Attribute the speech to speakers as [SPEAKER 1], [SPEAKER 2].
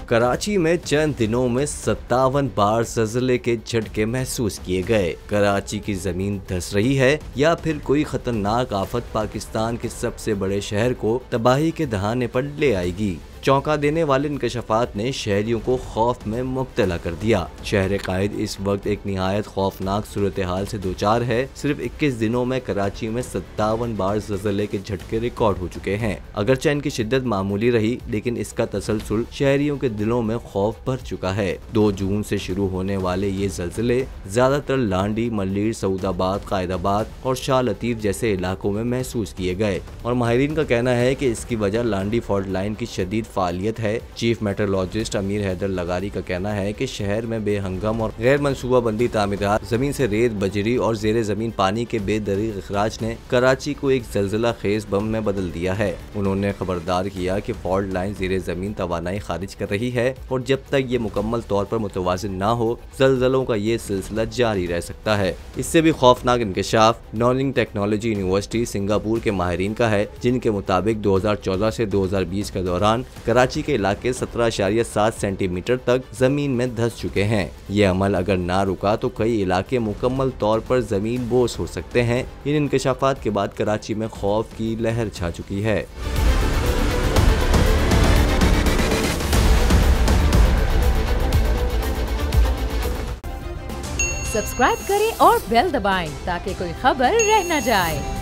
[SPEAKER 1] कराची में चंद दिनों में 57 बार ज़लज़ले के झटके महसूस किए गए। कराची की जमीन धंस रही है या फिर कोई खतरनाक आफत पाकिस्तान के सबसे बड़े शहर को तबाही के दहाने पर ले आएगी। चौंका देने वाले इंकशाफात ने शहरियों को खौफ में मुब्तला कर दिया। शहर कायद इस वक्त एक निहायत खौफनाक सूरत हाल से दो चार है। सिर्फ 21 दिनों में कराची में 57 बार ज़लज़ले के झटके रिकॉर्ड हो चुके हैं। अगरचे इनकी शिद्दत मामूली रही, लेकिन इसका तसलसल शहरियों के दिलों में खौफ भर चुका है। 2 जून से शुरू होने वाले ये ज़लज़ले ज्यादातर लांडी, मल्लीर, सऊदाबाद, कायदाबाद और शाह लतीफ जैसे इलाकों में महसूस किए गए और माहिरीन का कहना है कि इसकी वजह लांडी फॉल्ट लाइन की शदीद फालियत है। चीफ मेट्रोलॉजिस्ट अमीर हैदर लगारी का कहना है कि शहर में बेहंगम और गैर मनसूबाबंदी तामीरात, जमीन से रेत, बजरी और जेर जमीन पानी के बेदरीग इखराज ने कराची को एक ज़लज़ला खेज बम में बदल दिया है। उन्होंने खबरदार किया कि फॉल्ट लाइन जेर जमीन तवानाई खारिज कर रही है और जब तक ये मुकम्मल तौर पर मुतवाज़िन ना हो, ज़लज़लों का ये सिलसिला जारी रह सकता है। इससे भी खौफनाक इंकशाफ नॉर्निंग टेक्नोलॉजी यूनिवर्सिटी सिंगापुर के माहिरीन का है, जिनके मुताबिक 2014 से 2020 के दौरान कराची के इलाके 17.7 सेंटीमीटर तक जमीन में धंस चुके हैं। ये अमल अगर ना रुका तो कई इलाके मुकम्मल तौर पर जमीन बोस हो सकते हैं। इन इंकशाफात के बाद कराची में खौफ की लहर छा चुकी है।
[SPEAKER 2] सब्सक्राइब करें और बेल दबाएं ताकि कोई खबर रह न जाए।